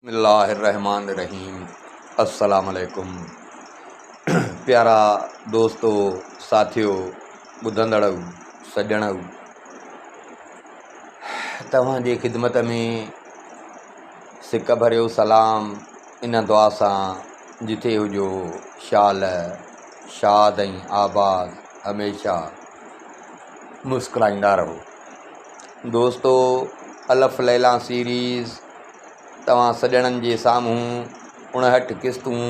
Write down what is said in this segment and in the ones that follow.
बिस्मिल्लाहिर्रहमानिर्रहीम। अस्सलाम वालेकुम। प्यारा दोस्तों, साथियों, ॿुधंदड़ो, सॼणो, तव्हांजी ख़िदमत में सिक भरियो सलाम। इन दुआ सां जिथे हुजो शाल शाद ऐं आबाद हमेशह मुस्कुराईंदा रहो। दोस्तो, अलफ़ लैला सीरीज़ तव्हां सॼणनि जे साम्हूं 59 क़िस्तूं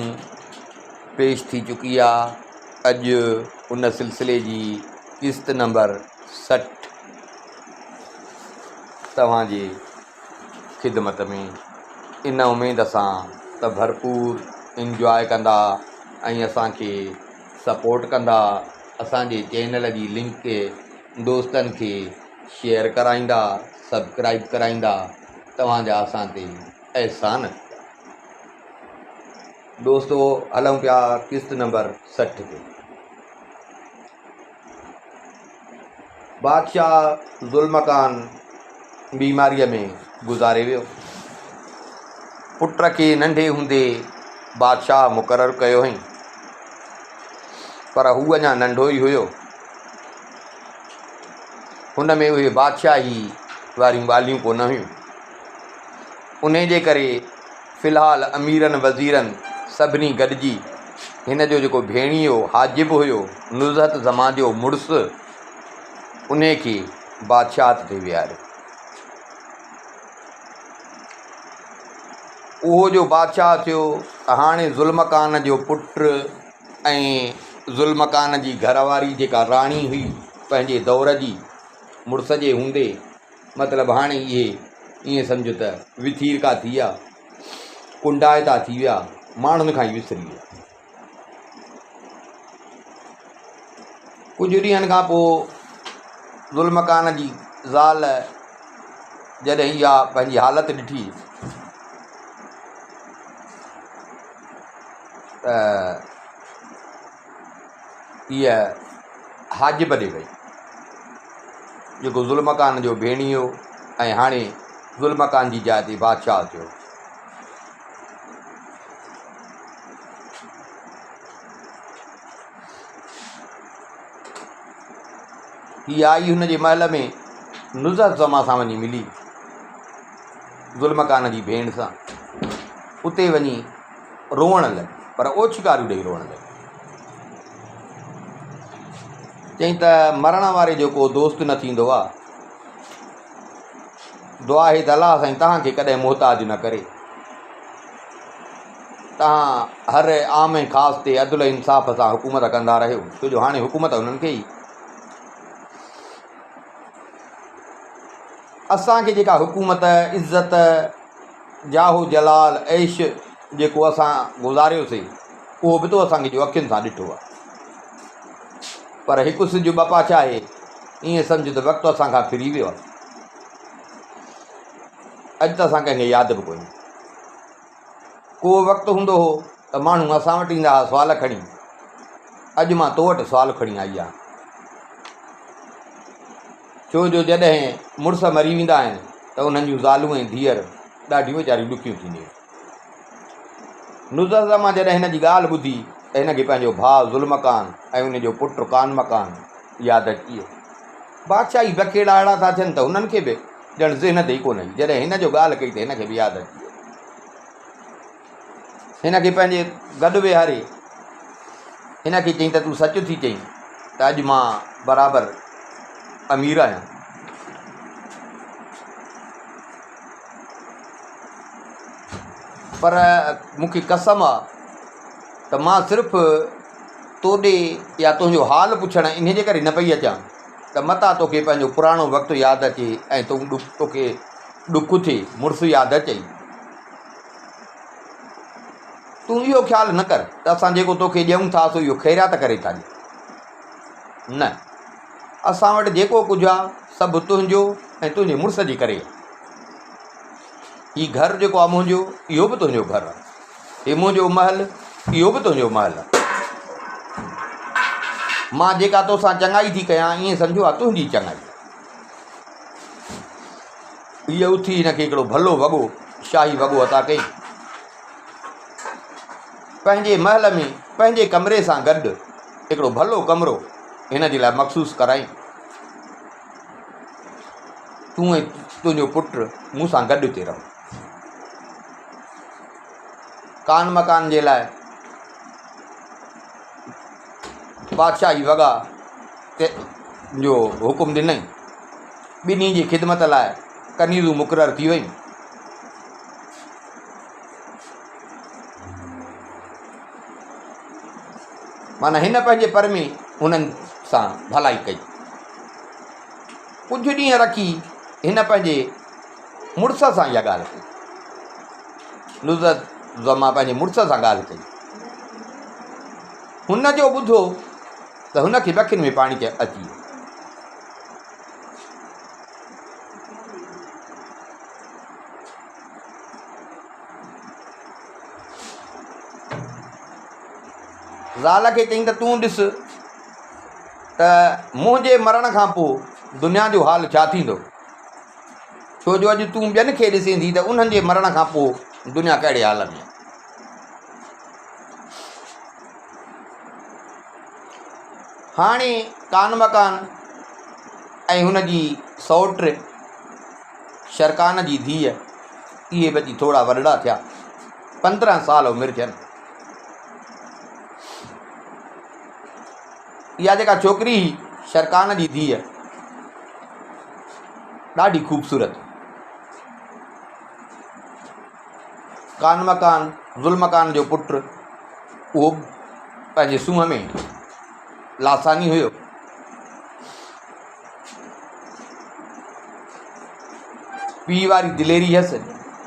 पेश थी चुकी आहे। अॼु उन सिलसिले जी क़िस्त नंबर 60 तव्हांजे ख़िदमत में। इन उमेद सां त भरपूर इंजॉय कंदा ऐं असांखे सपोर्ट कंदा। असांजे चैनल जी लिंक खे दोस्तनि खे शेयर कराईंदा, सब्सक्राइब कराईंदा। तव्हांजा असां ते एहसान। दोस्तो, हलूं पिया क़िस्त नंबर 60 ते। बादशाह ज़ुल्मकान बीमारीअ में गुज़ारे वियो। पुट खे नंढे हूंदे बादशाह मुक़ररु कयो हुई, पर हू अञा नंढो ई हुयो। हुन में उहे बादशाही वारियूं ॻाल्हियूं कोन हुयूं। उन जे करे फ़िलहालु अमीरनि वज़ीरनि सभिनी गॾिजी हिन जो जेको भेणियो हाजिब हुयो, नुज़हत ज़मां जो मुड़ुसु, उन खे बादशाहत ते विहारियो। उहो जो बादशाह थियो, हाणे ज़ुल्मकान जो पुटु ऐं ज़ुल्मकान जी घरवारी जेका राणी हुई पंहिंजे दौर जी, मुड़ुस जे हूंदे, मतिलबु हाणे इहे ईअं सम्झो त विथीरका थी विया, कुंडायता थी विया, माण्हुनि खां ई विसरी विया। कुझु ॾींहंनि खां पोइ ज़ुल्मकान जी ज़ाल जॾहिं इहा पंहिंजी हालति ॾिठी त इहा हाजिब ॾे वई, जेको ज़ुल्मकान जो भेणियो ऐं हाणे ज़ुल्मकान जी जाइ ते बादशाह थियो। हीअ आई हुन जे महल में नुज़हत ज़मां सां वञी मिली, ज़ुल्मकान जी भेण सां। उते वञी रोअण लॻी, पर ओछिकारियूं ॾेई रोअण लॻी। चई त मरण वारे जो को दोस्त न थींदो आहे। दुआ हे त अलाह साईं तव्हांखे कॾहिं मुहताज न करे। तव्हां हर आम ऐं ख़ासि ते अदल इंसाफ़ सां हुकूमत कंदा रहियो, छो जो हाणे हुकूमत उन्हनि खे ई। असांखे जेका हुकूमत, इज़त, जाहो जलाल, ऐश जेको असां गुज़ारियोसीं, उहो बि तो असांखे जो अखियुनि सां ॾिठो आहे। पर हिकु सिज ॿपा छा आहे, ईअं सम्झ त वक़्तु असांखां फिरी वियो आहे। अॼु त असां कंहिंखे यादि बि कोन्हे। को वक़्तु हूंदो हो त माण्हू असां वटि ईंदा हुआ सुवाल खणी। अॼु मां तो वटि सुवाल खणी आई आहियां, छो जो जॾहिं मुड़ुस मरी वेंदा आहिनि त उन्हनि जूं ज़ालूं ऐं धीअर ॾाढियूं वीचारियूं ॾुखियूं थींदियूं। नुज़हत ज़मां जॾहिं हिन जी ॻाल्हि ॿुधी त हिनखे पंहिंजो भाउ ज़ुल्मकान ऐं उन जो पुटु कानमकान यादि अची वियो। बादशाही बखेड़ा अहिड़ा था थियनि त हुननि खे बि ॼण ज़हन ते ई कोन आई। जॾहिं हिन जो ॻाल्हि कई त हिनखे बि यादि अची वियो। हिनखे पंहिंजे गॾु वेहारे हिनखे चई त तूं सचु थी चई त अॼु मां बराबरि अमीर आहियां। पर मूंखे कसम आहे त मां सिर्फ़ु तोॾे या तुंहिंजो हाल पुछणु इन जे करे न पई अचां त मता तोखे पंहिंजो पुराणो वक़्तु यादि अचे ऐं तोखे ॾुखु थिए, मुड़ुसु यादि अचई। तूं इहो ख़्यालु न कर त असां जेको तोखे ॾियूं था सो इहो ख़ैरियत करे था ॾियूं। न, असां वटि जेको कुझु आहे सभु तुंहिंजो ऐं तुंहिंजे मुड़ुस जे करे। हीउ घरु जेको आहे मुंहिंजो, इहो बि तुंहिंजो घरु आहे। हीउ मुंहिंजो महल, इहो बि तुंहिंजो महल आहे। मां जेका तोसां चङाई थी कयां, ईअं सम्झो आहे तुंहिंजी चङाई। हीअ उथी हिनखे हिकिड़ो भलो वॻो, शाही वॻो अता कई। पंहिंजे महल में पंहिंजे कमरे सां गॾु हिकिड़ो भलो कमिरो हिन जे लाइ मख़सूस कराई। तूं ऐं तुंहिंजो पुटु मूं सां गॾु हिते रहो। कान मकान जे लाइ बादशाही वॻा जो हुकुम ॾिनई। ॿिन्ही जी ख़िदमत लाइ कनीज़ूं मुक़ररु थी वयूं। माना हिन पंहिंजे पर में हुननि सां भलाई कई। कुझु ॾींहं रखी हिन पंहिंजे मुड़ुस सां इहा ॻाल्हि कई। नुज़रत ज़मा पंहिंजे मुड़ुस सां ॻाल्हि कई। हुन जो ॿुधो त हुनखे अखियुनि में पाणी अची वियो। ज़ाल खे चईं त तूं ॾिस त मुंहिंजे मरण खां पोइ दुनिया जो हाल छा थींदो, छो जो अॼु तूं ॿियनि खे ॾिसेंदी त उन्हनि जे मरण खां पोइ दुनिया कहिड़े हाल में। हाणे कान मकान ऐं हुनजी सौट शरकान जी धीअ इहे बि थोरा वॾड़ा थिया, 15 साल उमिरि थियनि। इहा जेका छोकिरी हुई शरकान जी धीअ ॾाढी ख़ूबसूरत। कान मकान ज़ुल्मकान जो पुटु उहो पंहिंजे सूंहं में लासानी हुयो। पीउ वारी दिलेरी हुयसि,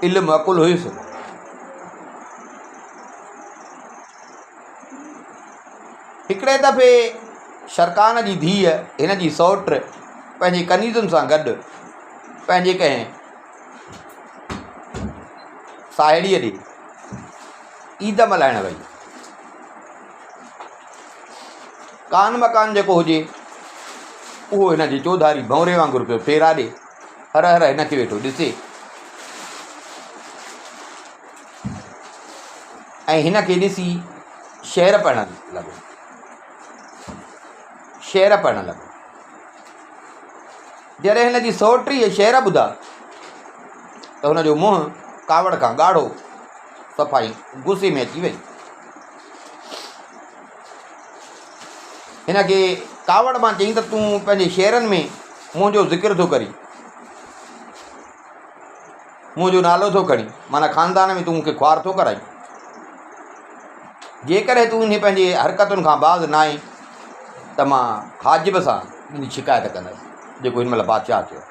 इल्मु अकुल हुयुसि। हिकिड़े दफ़े शरकान जी धीअ हिन जी सौट पंहिंजे कनीज़ुनि सां गॾु पंहिंजे कंहिं साहेड़ीअ ॾे ईद मल्हाइण वई। कान मकान जेको हुजे उहो हिन जे चौधारी भंवरे वांगुरु पियो फेरा ॾे, हर हर हिन खे वेठो ॾिसे ऐं हिन खे ॾिसी शेर पढ़णु लॻो। शेर पढ़णु लॻो। जॾहिं हिन जी सौटी इहे शेर ॿुधा त हुनजो मुंहुं कावड़ खां ॻाढ़ो सफ़ाई गुस्से में अची वई। हिन खे कावड़ मां चयईं त तूं पंहिंजे शेरनि में मुंहिंजो ज़िक्र थो करी, मुंहिंजो नालो थो खणी, माना ख़ानदान में तूं मूंखे ख्वार थो कराई। जेकॾहिं तूं इन पंहिंजे हरकतुनि खां बाज़ न आई त मां हाजिब सां तुंहिंजी शिकायत कंदसि, जेको हिन महिल बादशाह थियो,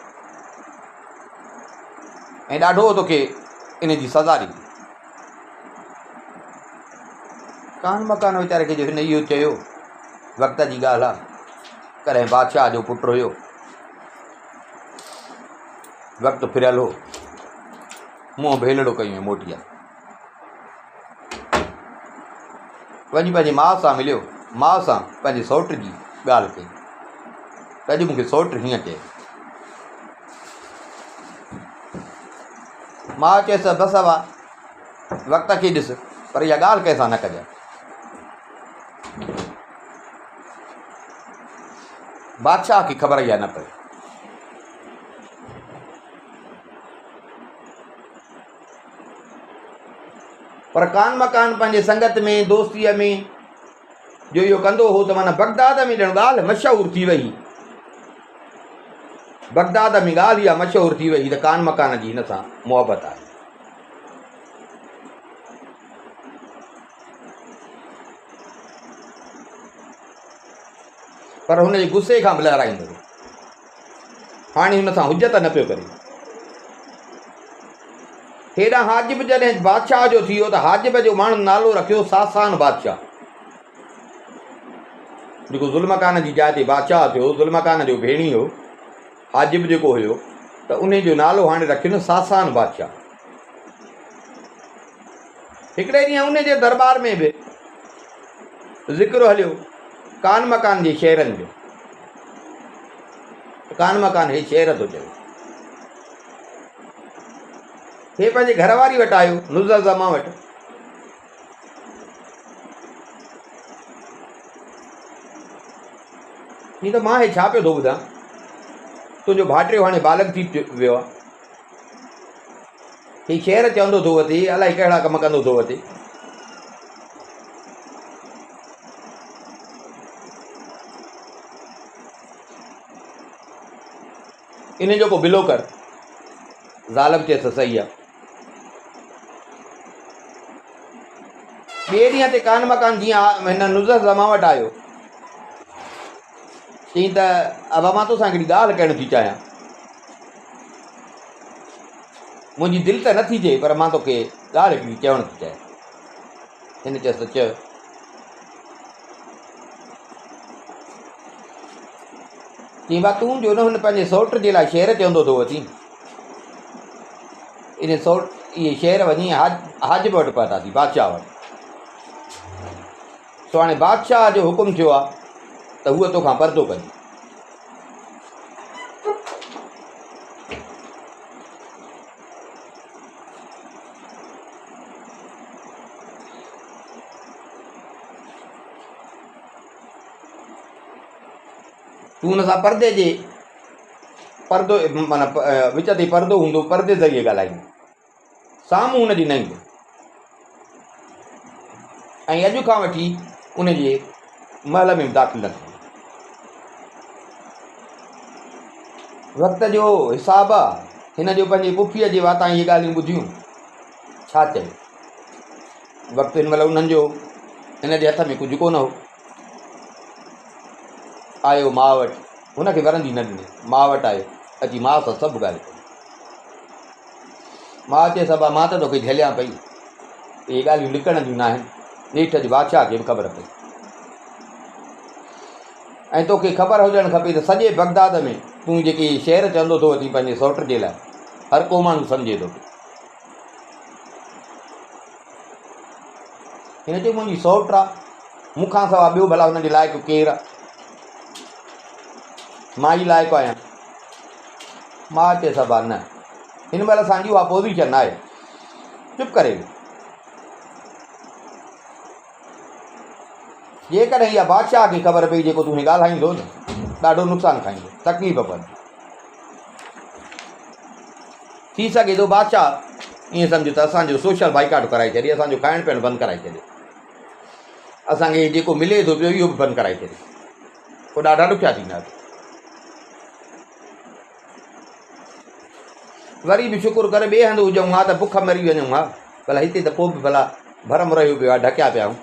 ऐं ॾाढो तोखे इन जी सज़ा ॾींदी। कान मकान वीचारे खे जो हिन इहो चयो, वक़्त जी ॻाल्हि आहे, कॾहिं बादशाह जो पुटु हुयो, वक़्तु फिरियल हो, मुंहुं भेलड़ो कयूं मोटी आहे। वञी पंहिंजी माउ सां मिलियो, माउ सां पंहिंजे सौट जी ॻाल्हि कई त अॼु मूंखे सौट हीअं चए। माउ चयसि बसि हवा वक़्त खे ॾिस, पर इहा ॻाल्हि कंहिंसां न कजांइ। बादशाह खे ख़बर इहा न पई। पर कान मकान पंहिंजे संगत में दोस्तीअ में जो इहो कंदो हो त माना बगदाद में ॼण ॻाल्हि मशहूरु थी वई। बगदाद में ॻाल्हि इहा मशहूरु थी वई त कान मकान जी हिन सां मुहबत आहे। पर हुनजे गुस्से खां बि लहराईंदो हो। हाणे हुन सां हुजत न पियो करे। हेॾां हाजिब जॾहिं बादशाह जो थी वियो त हाजिब जो माण्हू नालो रखियो सासान बादशाह, जेको ज़ुल्मकान जी जाइ ते बादशाह थियो, ज़ुल्मकान जो भेणी हो हाजिब जेको हुयो, त उन जो नालो हाणे रखियो न सासान बादशाह। हिकिड़े ॾींहुं उन जे दरबार में बि ज़िक्र हलियो कान मकान जे शेरनि जो। कान मकान हे शेर थो चए, हे पंहिंजे घरवारी वटि आयो, नुज़रत ज़मा वटि, हीअं त मां हे छा पियो थो ॿुधां, तुंहिंजो भाइटियो हाणे बालक थी वियो आहे, हीउ शहर चवंदो थो अचे, अलाए कहिड़ा कम कंदो थो अचे। इन जो को बिलो कर। ज़ालम चएसि सही आहे। ॿिए ॾींहं ते कान मकान जीअं हिन नुज़र ज़मा वटि आयो, चई त अबा मां तोसां हिकिड़ी ॻाल्हि करणु थी चाहियां, मुंहिंजी दिलि त नथी थिए पर मां तोखे ॻाल्हि हिकिड़ी चवणु थी चाहियां। हिन चयसि त चयो। चई बा तूं जो न हुन पंहिंजे सौट जे लाइ शहर चवंदो थो अची, इन सौट इहे शहर वञी हाजिब वटि पहुता थी, बादशाह वटि। सो हाणे बादशाह जो हुकुम थियो आहे त हूअ तोखां परदो कंदी। तूं हुन सां परदे जे परदो माना विच ते परदो हूंदो, परदे ज़रिए ॻाल्हाईंदो, साम्हूं हुनजी न ईंदो। ऐं अॼु खां वठी उनजे महल में दाख़िल न थींदो। वक़्त जो हिसाबु आहे, हिन जो पंहिंजे पुफीअ जे वाता इहे ॻाल्हियूं ॿुधियूं, छा चए। वक़्तु हिन महिल उन्हनि जो हिन जे हथ में कुझु कोन हो। आयो माउ वटि, हुनखे वरंदी न ॾिनी, माउ वटि आयो, अची माउ सां सभु ॻाल्हि कई। माउ चए सभु मां त तोखे झलियां पई, इहे ॻाल्हियूं लिकण जूं न आहिनि। नेठि जे बादशाह खे बि ख़बर पई, ऐं तोखे ख़बर हुजणु खपे त सॼे बगदाद में तूं जेके शहर चवंदो थो अची पंहिंजे सौट जे लाइ, हर को माण्हू सम्झे थो। हिन चयो मुंहिंजी सौट आहे, मूंखां सवाइ ॿियो भला हुनजे लाइक़ु केरु आहे, मां ई लाइक़ु आहियां। मां चए सभु आहे न, हिन महिल असांजी उहा पोज़ीशन न आहे, चुप करे। जेकॾहिं इहा बादशाह खे ख़बर पई जेको तूं ॻाल्हाईंदो न, ॾाढो नुक़सानु खाईंदो, तकलीफ़ पवंदी। थी सघे थो बादशाह ईअं सम्झो त असांजो सोशल बाइकाट कराए छॾे, असांजो खाइण पीअणु बंदि कराए छॾे, असांखे जेको मिले थो पियो इहो बि बंदि कराए छॾे, पोइ ॾाढा ॾुखिया थींदासीं। वरी बि शुकुरु करे ॿिए हंधि हुजूं हा त बुख मरी वञूं हा, भला हिते त पोइ बि भला भरम रहियो पियो आहे, ढकिया पिया आहियूं।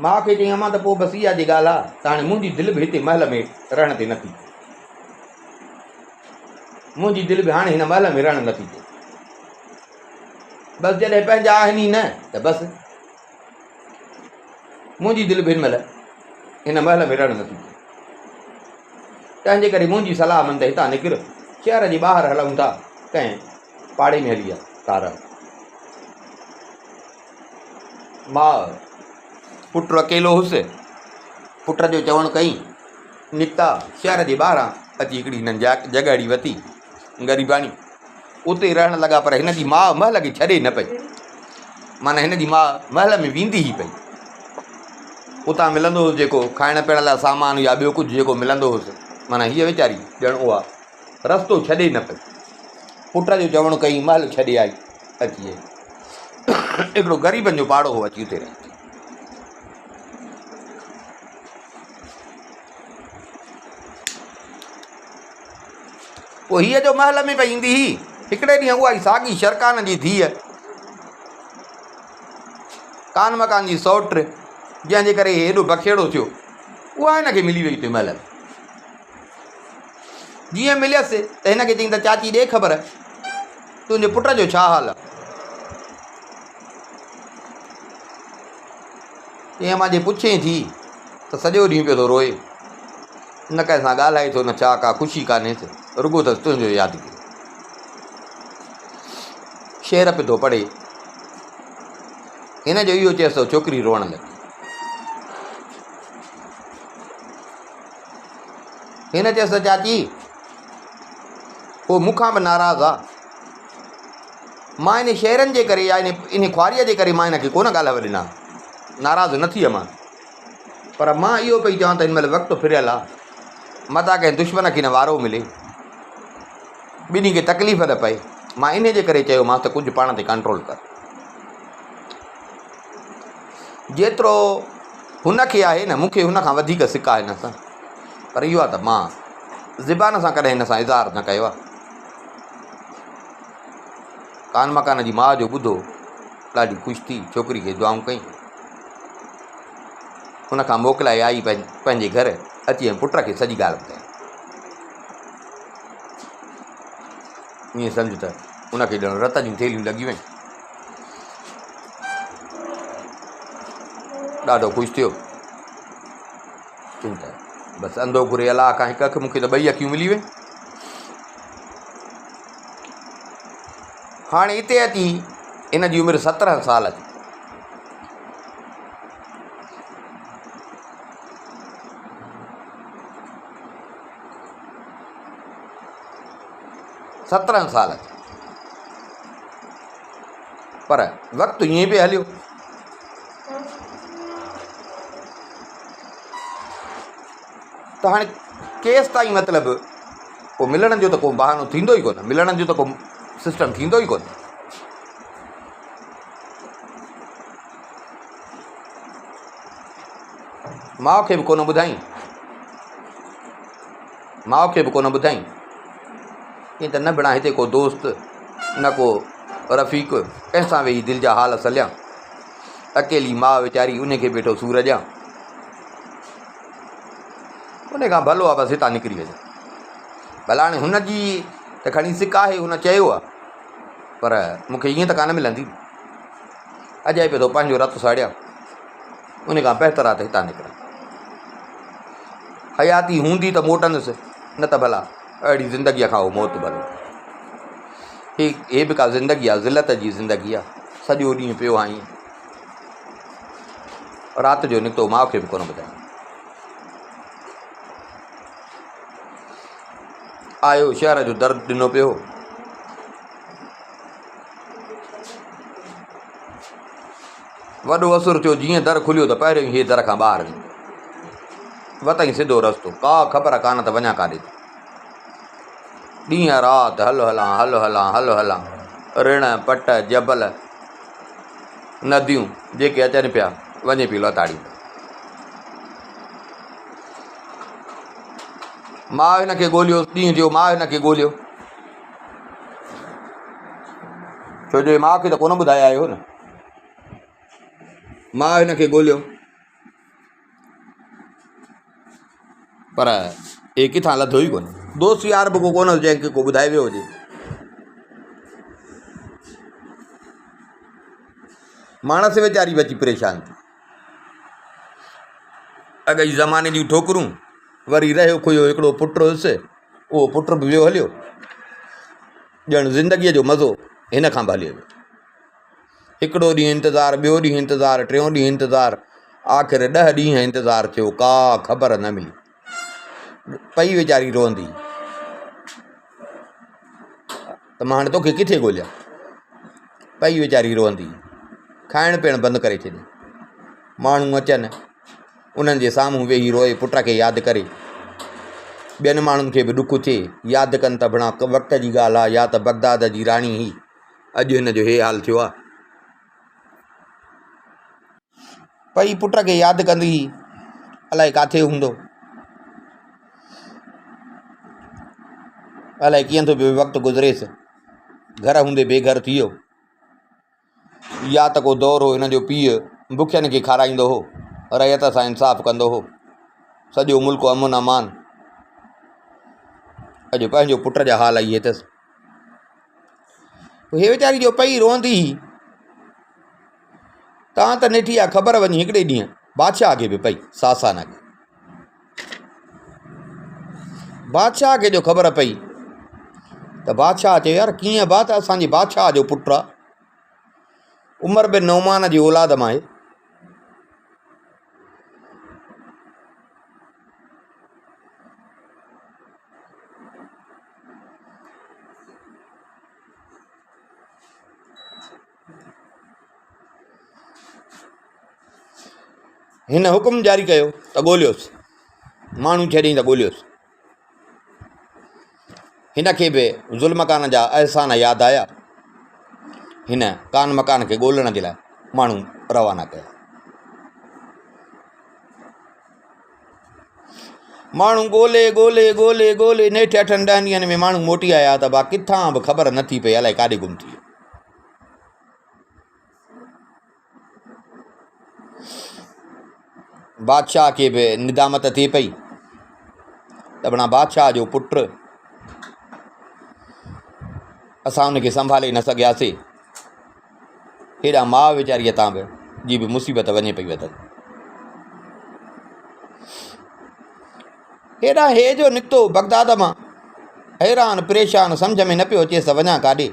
माउ खे चई अमां त पोइ बसि इहा जी ॻाल्हि आहे त हाणे मुंहिंजी दिलि बि हिते महल में रहण ते नथी, मुंहिंजी दिलि बि हाणे हिन महल में रहण नथी थिए। बसि जॾहिं पंहिंजा आहिनि ई न त बसि मुंहिंजी दिलि बि हिन महल में रहण नथी थिए। तंहिंजे करे मुंहिंजी सलाह मन त हितां निकिर, शहर जे ॿाहिरि हलूं था, कंहिं पाड़े में हली आहे तार। मां पुटु अकेलो हुउसि, पुट जो चवणु कई, निकिता शहर जे ॿाहिरां अची हिकिड़ी हिननि जॻह अहिड़ी वरिती ग़रीबाणी, उते रहणु लॻा। पर हिन जी माउ महल खे छॾे न पई, माना हिन जी माउ महल में वेंदी ई पई। उतां मिलंदो हुओ जेको खाइण पीअण लाइ सामान या ॿियो कुझु जेको मिलंदो हुउसि, माना हीअ वीचारी ॼण उहा रस्तो छॾे न पई। पुट जो चवणु कई, महल छॾे आई, अची वई। हिकिड़ो ग़रीबनि जो पाड़ो हो, अची उते रही। पोइ हीअ जो महल में पई ईंदी हुई, हिकिड़े ॾींहुं उहा ई साॻी शरकान जी धीअ, कान मकान जी सौट, जंहिंजे करे हेॾो बखेड़ो थियो, उहा हिनखे मिली वई हुते महल में। जीअं मिलियसि त हिनखे चई त चाची ॾे ख़बर, तुंहिंजे पुट जो छा हाल आहे। चई मां जे पुछे थी त सॼो ॾींहुं पियो थो रोए, न कंहिंसां ॻाल्हाए थो, न छा, का ख़ुशी कान्हे, रुॻो अथसि तुंहिंजो यादि कयो। शेर पियो थो पढ़े, हिन जो इहो चएसि, छोकिरी रोअण लॻी। हिन चयसि चाची पोइ मूंखां बि नाराज़ आहे, मां इन शहरनि जे करे या इन ख्वारीअ जे करे मां हिनखे कोन ॻाल्हाए ॾिना, नाराज़ न थी वियुमि मां, पर मां इहो पई चवां त हिन महिल वक़्तु फिरियल आहे, मता कंहिं दुश्मन खे न वारो मिले, ॿिन्ही खे तकलीफ़ न पए। मां इन जे करे चयोमांसि त कुझु पाण ते कंट्रोल कर। जेतिरो हुनखे आहे न, मूंखे हुन खां वधीक सिक आहे हिन सां, पर इहो आहे त मां ज़बान सां कॾहिं हिन सां इज़हार न कयो आहे। कान मकान जी माउ जो ॿुधो, ॾाढी ख़ुशि थी, छोकिरी खे दुआऊं कई, हुनखां मोकिलाए आई पंहिंजे घर, अची ऐं पुट खे सॼी ॻाल्हि ॿुधाई। ईअं सम्झ त हुनखे ॼण रत जूं थेलियूं लॻी वयूं, ॾाढो ख़ुशि थियो। चई त बसि अंधो घुरे अलाह खां हिकु अखि, मूंखे त ॿई अखियूं मिली वयूं। हाणे हिते अची इन जी उमिरि 17 साल थी। पर वक़्तु ईअं पियो हलियो। त हाणे केसि ताईं मतिलबु को मिलण जो त को बहानो थींदो ई कोन, मिलण जो त को सिस्टम थींदो ई कोन। माउ खे बि कोन ॿुधाई, ईअं त न भिड़ा हिते को दोस्त न को रफ़ीक, कंहिंसां वेही दिलि जा हाल सलिया, अकेली माउ वीचारी, उनखे वेठो सूर ॾियां, उन खां भलो आहे बसि हितां निकिरी वञे। भला हाणे हुनजी त खणी सिक आहे, हुन चयो आहे, पर मूंखे ईअं त कान मिलंदी, अॼाए पियो थो पंहिंजो रतु साड़ियां, उन खां बहितर आहे त हितां निकिरां। हयाती हूंदी त मोटंदुसि, न त भला अहिड़ी ज़िंदगीअ खां उहो मौत भलो। हे बि का ज़िंदगी आहे, ज़िलत जी ज़िंदगी आहे। सॼो ॾींहुं पियो आहे ईअं, राति जो निकितो, माउ खे बि कोन ॿुधायो। आयो शहर जो दर्द ॾिनो पियो, वॾो असुरु थियो। जीअं दर खुलियो त पहिरियों ई हे दर खां ॿाहिरि निकितो, वतई सिधो रस्तो, का ख़बर कान त वञा काॾे। ॾींहं राति हलो हलां, ऋण पट जबल नदियूं जेके अचनि पिया, वञे पियो लताड़ी। माउ हिनखे ॻोल्हियो, ॾींहं जो माउ हिनखे ॻोल्हियो, छो जो माउ खे त कोन ॿुधाए आयो न। माउ हिनखे ॻोल्हियो, पर हे किथां लधो ई कोन। दोस्त यार बि को कोन हुजे जंहिंखे को ॿुधाए वियो हुजे। माणस वीचारी बि अची परेशान थी। अॻे जी ज़माने जूं ठोकरूं, वरी रहियो खुयो हिकिड़ो पुटु हुयुसि, उहो पुट बि वियो हलियो, ॼण ज़िंदगीअ जो मज़ो हिन खां बि हलियो वियो। हिकिड़ो ॾींहुं इंतज़ारु, ॿियो ॾींहुं इंतज़ारु, टियों ॾींहुं इंतज़ारु, आख़िर 10 ॾींहं इंतज़ारु थियो, का ख़बर न मिली। पई वीचारी रोअंदी त मां हाणे तोखे किथे ॻोल्हियां। पई वीचारी रोअंदी, खाइणु पीअणु बंदि करे छॾियो। माण्हू अचनि, उन्हनि जे साम्हूं वेही रोए, पुट खे यादि करे। ॿियनि माण्हुनि खे बि ॾुखु थिए, यादि कनि त भिड़ा वक़्त जी ॻाल्हि आहे, या त बगदाद जी राणी ही, अॼु हिन जो हे हाल थियो आहे। पई पुट खे यादि कंदी, अलाए किथे हूंदो, अलाए कीअं थो पियो वक़्तु गुज़रेसि, घर हूंदे बेघर थी वियो। या त को दौर हो, हिन जो पीउ बुखियनि खे खाराईंदो हो, रयत सां इंसाफ़ कंदो हो, सॼो मुल्क अमन अमान। अॼु पंहिंजो पुट जा हाल इहे अथसि। हे वीचारी जो पई रोअंदी, तव्हां त ॾिठी आहे ख़बर वञी हिकिड़े ॾींहुं बादशाह खे बि पई, सासाना खे, बादशाह खे जो ख़बर पई त बादशाह चयो, यार कीअं बात, असांजे बादशाह जो पुटु आहे, उमर बिन नौमान जी औलाद मां आहे। हिन हुकुम जारी कयो त ॻोल्हियोसि, माण्हू छॾियईं त ॻोल्हियोसि। हिन खे बि ज़ुल्म कान जा अहसान यादि आया। हिन कान मकान खे ॻोल्हण जे लाइ माण्हू रवाना कया। माण्हू ॻोल्हे ॻोल्हे ॻोल्हे ॻोल्हे नेठि 8-10 ॾींहंनि में माण्हू मोटी आया त भा किथां बि ख़बर नथी पई, अलाए काॾे गुम थी वियो। बादशाह खे बि निदामत थिए पई त बणा बादशाह जो पुटु, असां हुनखे संभाले न सघियासीं। हेॾा माउ वीचारीअ तां बि जी बि मुसीबत वञे पई वधंदी। हेॾा हे जो निकितो बगदाद मां, हैरान परेशान, सम्झ में न पियो अचेसि त वञा काॾे।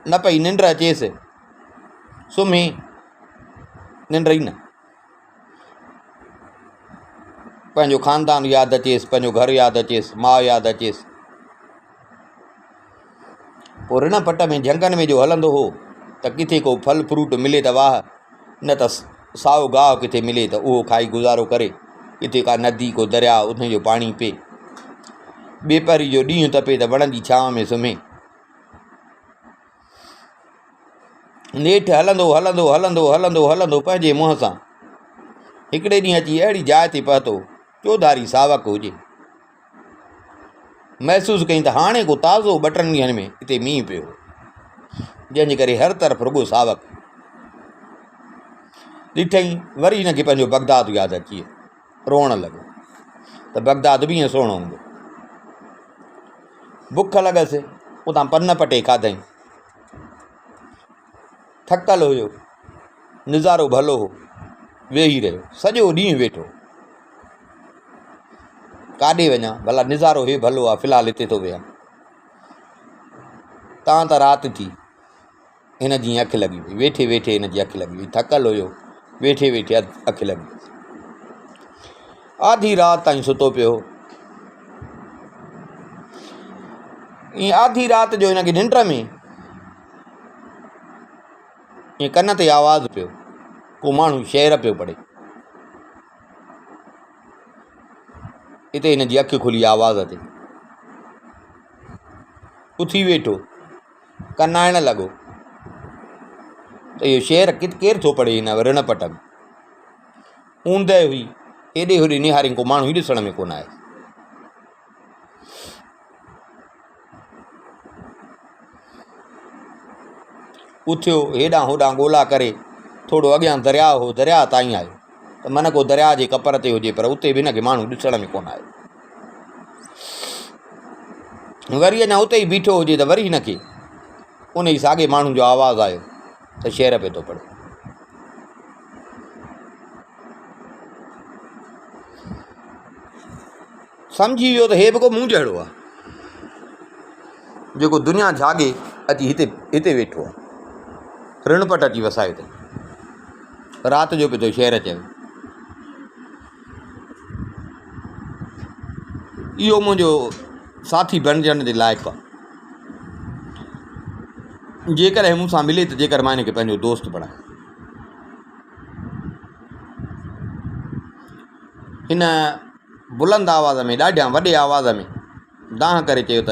न पई निंड अचेसि, सुम्ही, निंड ई न। पंहिंजो ख़ानदान यादि अचेसि, पंहिंजो घरु यादि अचेसि, माउ यादि अचेसि। पोइ ऋण पट में झंगनि में जो हलंदो हो त किथे को फल फ्रूट मिले त वाह, न त साओ गाहु किथे मिले त उहो खाई गुज़ारो करे, किथे का नदी को दरिया उन जो पाणी पीए। ॿेपहरी जो ॾींहुं तपे त वण जी छांव में सुम्हे। नेठि हलंदो हलंदो हलंदो हलंदो हलंदो पंहिंजे मुंहं सां हिकिड़े ॾींहुं अची अहिड़ी जाइ ते पहुतो चौधारी सावक हुजे। महसूसु कई त हाणे को ताज़ो 2-3 ॾींहंनि में हिते मींहुं पियो, जंहिंजे करे हर तरफ़ रुॻो सावक। ॾिठई वरी हिनखे पंहिंजो बगदाद यादि अची वियो, रोअण लॻो त बगदाद बि ईअं सुहिणो हूंदो। बुख लॻसि, उतां पन पटे खाधई। थकल हुयो, नज़ारो भलो हो, वेही रहियो सॼो ॾींहुं वेठो। काॾे वञा, भला नज़ारो हे भलो आहे, फ़िलहालु हिते थो वेहां। तां त राति थी, हिन जी अखि लॻी वई, वेठे वेठे हिन जी अखि लॻी वई। थकल हुयो, वेठे वेठे अखि लॻी वई। आधी राति ताईं सुतो पियो। ईअं आधी राति जो हिनखे निंड में ईअं कन ते आवाज़ु पियो, को माण्हू शेर पियो पढ़े। हिते हिन जी अखि खुली, आवाज़ ते उथी वेठो, कनाइण लॻो त इहो शेर केरु थो पढ़े हिन ऋण पट में। ऊंद हुई, हेॾे होॾे निहारी, को माण्हू ई ॾिसण में कोन आयो। उथियो, हेॾां होॾां ॻोल्हा करे, थोरो अॻियां दरिया हो, दरिया ताईं आयो त मन को दरिया जे कपर ते हुजे, पर उते बि हिनखे माण्हू ॾिसण में कोन आयो। वरी अञा उते ई बीठो हुजे त वरी हिनखे उन ई साॻे माण्हू जो आवाज़ु आयो त शेर पियो थो पढ़े। सम्झी वियो त हे बि को मूं जहिड़ो आहे जेको दुनिया झागे अची हिते वेठो आहे। ऋण पट अची वसायो अथई, राति जो पियो थो शेर चयो। इहो मुंहिंजो साथी बणजण जे लाइक़ु आहे। जेकर मूंसां मिले त जेकर मां हिनखे पंहिंजो दोस्त बणायां। हिन बुलंद आवाज़ में, ॾाढा वॾे आवाज़ में दांह करे चयो त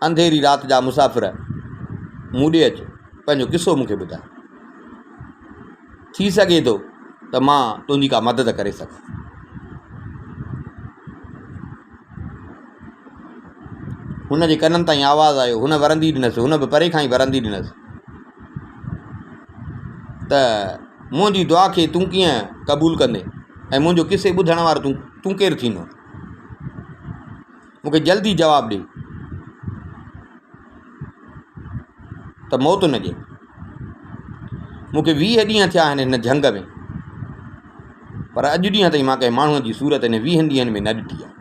अंधेरी राति जा मुसाफ़िर, मूं ॾे अचो, पंहिंजो किसो मूंखे ॿुधाए। थी सघे थो त मां तुंहिंजी का मदद करे सघां। हुन जे कननि ताईं आवाज़ु आयो, हुन वरंदी ॾिनसि, हुन बि परे खां ई वरंदी ॾिनसि त मुंहिंजी दुआ खे तूं कीअं क़बूलु कंदे ऐं मुंहिंजो किसे ॿुधण वारो तूं केरु थींदो, मूंखे जल्दी जवाबु ॾे त मौत न ॾे। मूंखे 20 ॾींहं थिया आहिनि हिन झंग में, पर अॼु ॾींहं ताईं मां कंहिं माण्हूअ जी सूरत हिन 20 ॾींहंनि में न ॾिठी आहे,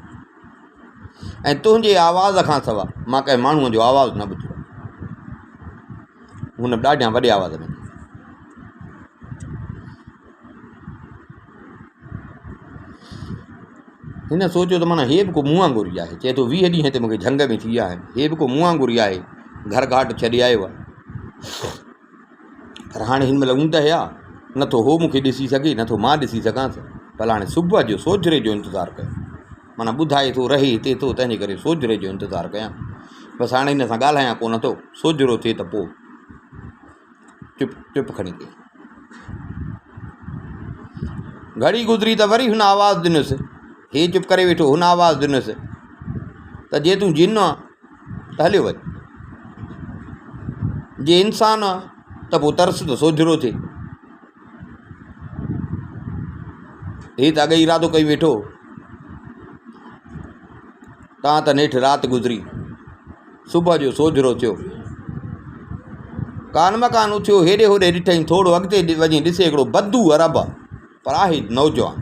ऐं तुंहिंजे आवाज़ खां सवाइ मां कंहिं माण्हूअ जो आवाज़ु न ॿुधियो। हुन ॾाढा वॾे आवाज़ में हिन सोचियो त माना हे बि को मूं वांगुरु ई आहे। चए थो 20 ॾींहं ते मूंखे झंग में थी विया आहिनि, हे बि को मूं वांगुरु ई आहे घर घाट छॾे आयो आहे। पर हाणे हिन महिल ऊंद हुआ, नथो हो मूंखे ॾिसी सघे, नथो मां ॾिसी सघांसि। भला हाणे सुबुह जो सोझरे जो इंतज़ारु कयो, माना ॿुधाए थो रहे हिते थो, तंहिंजे करे सोझरे जो इंतज़ारु कयां। बसि हाणे हिन सां ॻाल्हायां कोन थो, सोझरो थिए त पोइ चुप खणी कई। घड़ी गुज़री त वरी हुन आवाज़ु ॾिनुसि, हे चुप करे वेठो, हुन आवाज़ु ॾिनुसि त जे तूं जिन आहे त हलियो वञ, जे इंसान आहे त पोइ तरस त सोझरो थिए। हे त अॻे इरादो कई वेठो, तव्हां त नेठि राति गुज़री, सुबुह जो सोझरो थियो, कान मकान उथियो, हेॾे होॾे ॾिठईं, थोरो अॻिते वञी ॾिसे हिकिड़ो बद्दू अरब आहे, पर आहे नौजवान।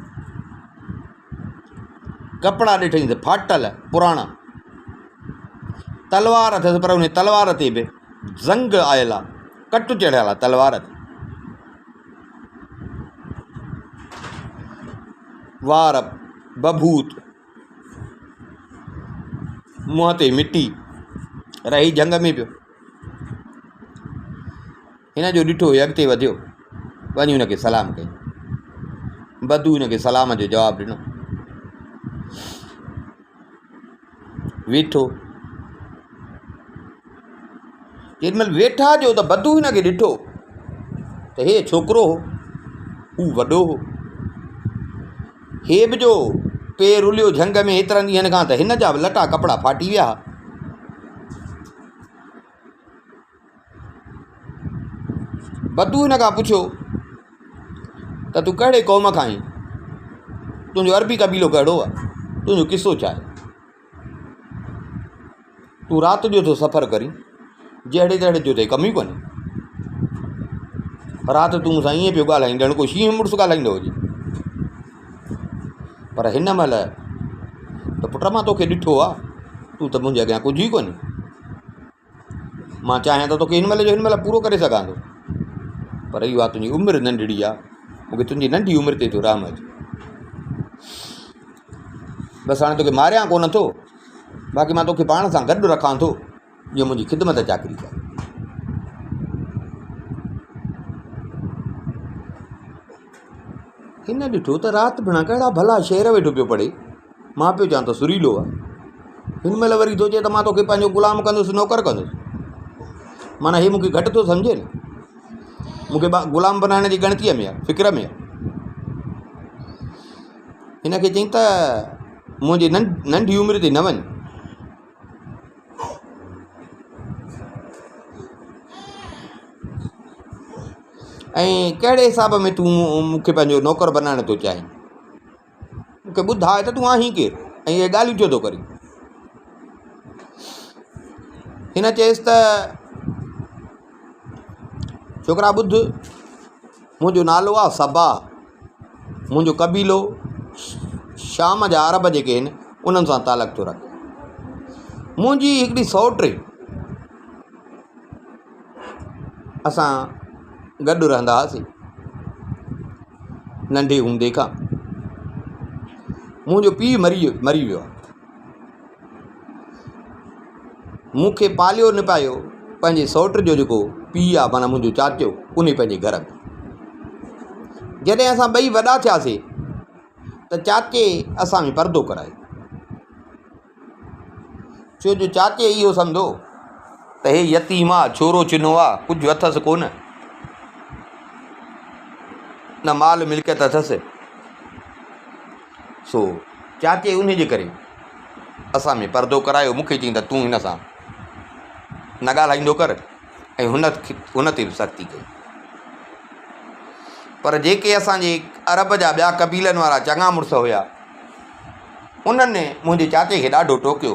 कपिड़ा ॾिठईं त फाटल पुराणा, तलवार अथसि, पर उन तलवार ते बि ज़ंग आयल आहे, कट चढ़ियल आहे तलवार ते, वार बभूत, मुंहं ते मिटी, रही जंग में पियो। हिन जो ॾिठो, अॻिते वधियो, वञी हुनखे सलाम कई। बद्दू हुनखे सलाम जो जवाबु ॾिनो, वेठो। जेॾीमहिल वेठा जो त बद्दू हिनखे ॾिठो त हे छोकिरो हो, हू वॾो हो, हे बि जो पेर रुलियो झंग में एतिरनि ॾींहंनि खां, त हिन जा बि लटा कपिड़ा फाटी विया। बद्दू हिन खां पुछियो त तूं कहिड़े क़ौम खां आहीं, तुंहिंजो अरबी क़बीलो कहिड़ो आहे, तुंहिंजो किसो छा आहे, तूं राति जो थो सफ़र करीं, जहिड़े तहिड़े जो त कम ई कोन्हे, राति तूं मूंसां ईअं पियो ॻाल्हाईं ॼण को शींहं मुड़ुसु ॻाल्हाईंदो हुजे। पर हिन महिल त पुट मां तोखे ॾिठो आहे, तूं त मुंहिंजे अॻियां कुझु ई कोन्हे, मां चाहियां त तोखे हिन महिल पूरो करे सघां थो, पर इहा तुंहिंजी उमिरि नंढड़ी आहे, मूंखे तुंहिंजी नंढी उमिरि ते थो रहम अचे। बसि हाणे तोखे मारियां कोन थो, बाक़ी मां तोखे पाण सां गॾु रखां थो, जीअं मुंहिंजी ख़िदमत चाकरी कर। हिन ॾिठो त राति भिणा कहिड़ा भला शेर वेठो पियो पढ़े, मां पियो चवां त सुरीलो आहे, हिन महिल वरी थो चए त मां तोखे पंहिंजो ग़ुलाम कंदुसि, नौकर कंदुसि, माना हे मूंखे घटि थो सम्झे न, मूंखे ग़ुलाम बनाइण जी ॻणतीअ में आहे, फ़िक्र में आहे। हिन खे चई त मुंहिंजी नंढी उमिरि ते न वञ, ऐं कहिड़े हिसाब में तूं मूंखे पंहिंजो नौकर बनाइण थो चाहीं, मूंखे ॿुधाए त तूं आहीं केरु ऐं इहे ॻाल्हियूं छो थो करीं। हिन चयसि त छोकिरा ॿुध, मुंहिंजो नालो आहे सबा, मुंहिंजो क़बीलो शाम जा अरब जेके आहिनि उन्हनि सां तालुक़ु थो रखे, मुंहिंजी हिकिड़ी सौट, असां गॾु रहंदा हुआसीं नंढे हूंदे खां, मुंहिंजो पीउ मरी वियो आहे, मूंखे पालियो न पायो पंहिंजे सौट जो जेको पीउ आहे, माना मुंहिंजो चाचो, उन पंहिंजे घर में। जॾहिं असां ॿई वॾा थियासीं त चाचे असां में परदो करायो, छो जो चाचे इहो सम्झो त हे यतीम आहे, छोरो चिनो आहे, कुझु अथसि कोन, न माल मिल्कियत अथसि, सो चाचे उन जे करे असां में परदो करायो। मूंखे चई त तूं हिन सां न ॻाल्हाईंदो कर, ऐं हुन ते बि सख़्ती कई। पर जेके असांजे अरब जा ॿिया क़बीलनि वारा चङा मुड़ुस हुआ, उन्हनि मुंहिंजे चाचे खे ॾाढो टोकियो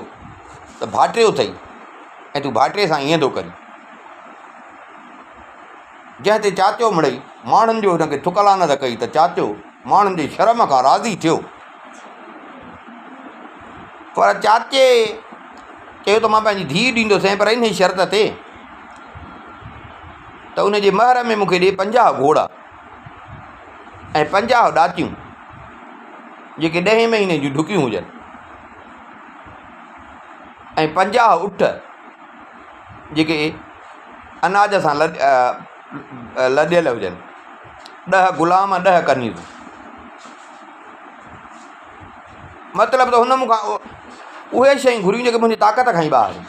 त भाटियो अथई ऐं तूं भाटिरे सां ईअं थो करीं, जंहिं ते चाचो मिड़ई माण्हुनि जो हुनखे थुकलान त कई त चाचो माण्हुनि जे शर्म खां राज़ी थियो। पर चाचे चयो त मां पंहिंजी धीउ ॾींदुसि, पर इन शर्त ते त उनजे महर में मूंखे ॾे 50 घोड़ा ऐं 50 ॾाचियूं जेके 10 महीने जूं ढुकियूं हुजनि, ऐं 50 उठ जेके अनाज सां लॾियल हुजनि, 10 ग़ुलाम 10 कनीज़ूं। मतिलबु त हुन मूंखां उहे शयूं घुरियूं जेके मुंहिंजी ताक़त खां ई ॿाहिरि।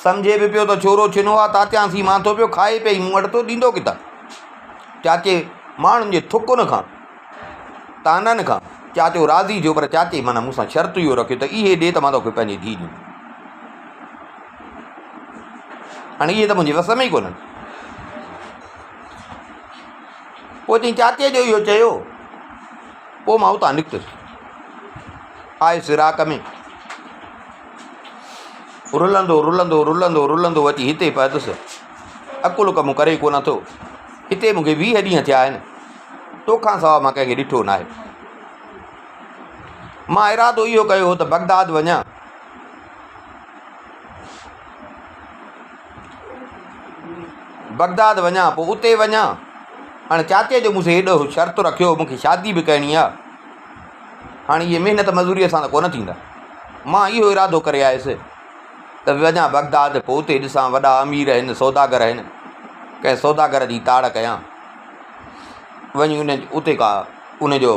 सम्झे बि पियो त छोरो छिनो आहे, तात्यांसी मां थो पियो खाए पई, मूं वटि तो ॾींदो किथां? चाचे माण्हुनि जे थुकुनि खां, ताननि खां चाचो राज़ी थियो, पर चाचे माना मूंसां शर्त इहो रखियो त इहे ॾे त मां तोखे पंहिंजी धीउ ॾियूं। हाणे इहे त मुंहिंजे वस में ई कोन्हनि। पोइ चई चाचे जो इहो चयो, पोइ मां उतां निकितुसि। आयुसि इराक में, रुलंदो रुलंदो रुलंदो रुलंदो अची हिते पहुतुसि। अकुलु कमु करे कोन थो। हिते मूंखे 20 ॾींहं थिया आहिनि, तोखां सवाइ मां कंहिंखे ॾिठो न आहे। मां इरादो इहो कयो हो त बगदाद वञा, बगदाद वञा, पोइ उते वञा। हाणे चाचे जो मूंखे हेॾो शर्त रखियो, मूंखे शादी बि करणी आहे। हाणे इहे महिनत मज़ूरीअ सां त कोन थींदा। मां इहो इरादो करे आयुसि त वञा बगदाद, पोइ उते ॾिसां वॾा अमीर आहिनि, सौदागर आहिनि, कंहिं सौदागर जी ताड़ कयां, वञी उते का उनजो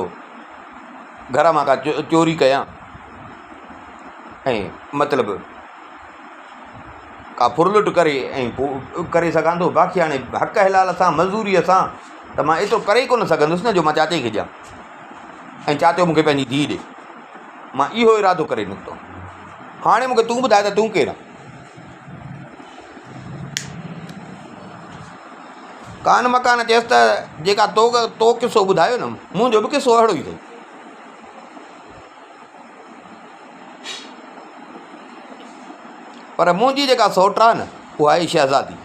घर मां का चोरी कयां, ऐं मतिलबु का फुरलुट करे ऐं पोइ करे सघां थो। बाक़ी हाणे हक़ हलाल सां मज़ूरीअ सां त मां एतिरो करे ई कोन सघंदुसि न जो मां चाचे खे ॾियां ऐं चाचो मूंखे पंहिंजी धीउ ॾे। मां इहो इरादो करे निकितो। हाणे मूंखे तूं ॿुधाए त तूं केरु आहे? कान मकान चयसि त जेका तो किसो ॿुधायो न, मुंहिंजो बि किसो अहिड़ो ई अथई। पर मुंहिंजी जेका सौट आहे न, उहा आहे शहज़ादी।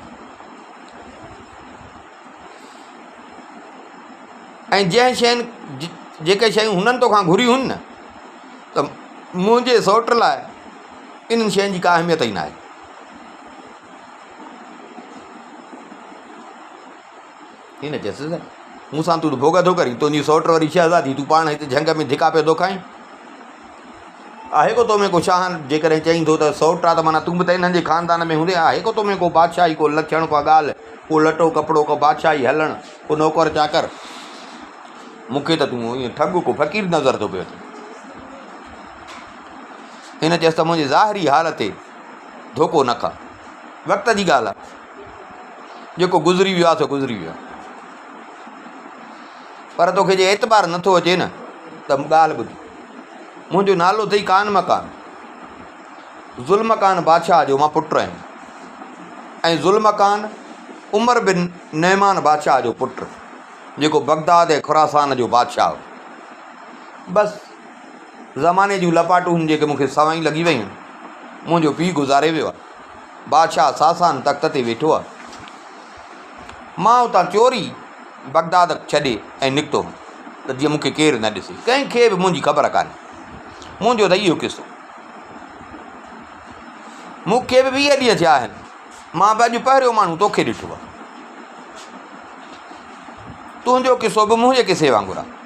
ऐं जंहिं शयुनि जेके शयूं हुननि तोखां घुरियूं आहिनि न, त मुंहिंजे सौट लाइ इन्हनि शयुनि जी का अहमियत ई न आहे। हिन चयसि मूंसां तूं भोग थो करीं, तुंहिंजी सौट वरी शहज़ादी, तूं पाण हिते झंग में धिका पियो थो खाईं। आहे को तो में को शाह जेकॾहिं चईं थो त सौट आहे त माना तूं बि त हिननि जे ख़ानदान में हूंदे। आहे को तो में को बादशाही, को लक्षण, को ॻाल्हि, को लटो कपिड़ो, को बादशाही हलणु, को नौकर चाकर? मूंखे त तूं ईअं ठग को फ़क़ीर नज़र थो पियो। हिन चयसि त मुंहिंजी ज़ाहिरी हालत ते धोखो न खा, वक़्त जी ॻाल्हि आहे, जेको गुज़री वियो आहे सो गुज़री वियो आहे। पर तोखे जे एतबार नथो अचे न, त ॻाल्हि ॿुध। मुंहिंजो नालो अथई कान मकान, ज़ुल्मकान बादशाह जो मां पुटु आहियां, ऐं ज़ुल्मकान उमर बिन नहमान बादशाह जो पुटु, जेको बगदाद ऐं खुरासान जो बादशाह हो। बसि ज़माने जूं लपाटूं जेके मूंखे सवाई लॻी वयूं, मुंहिंजो पीउ गुज़ारे वियो आहे। बादशाह सासान तख़्त ते वेठो आहे। मां उतां चोरी बगदाद छॾे ऐं निकितो त जीअं मूंखे केरु न ॾिसे, कंहिंखे बि मुंहिंजी ख़बर कान्हे। मुंहिंजो त इहो किसो। मूंखे बि 20 ॾींहं थिया आहिनि, मां बि अॼु पहिरियों माण्हू तोखे ॾिठो आहे। तुंहिंजो किसो बि मुंहिंजे किसे वांगुरु आहे।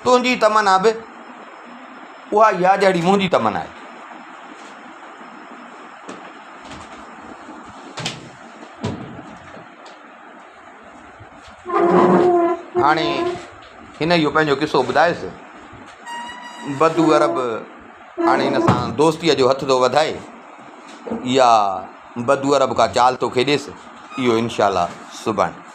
तुंहिंजी तमन्ना बि उहा ई आहे जहिड़ी मुंहिंजी तमन्ना आहे। हाणे हिन इहो पंहिंजो किसो ॿुधायसि। बदू अरब हाणे हिन सां दोस्तीअ जो हथ थो वधाए, या बदू अरब का चाल थो खेॾेसि, इहो इनशा अल्लाह सुभाणे।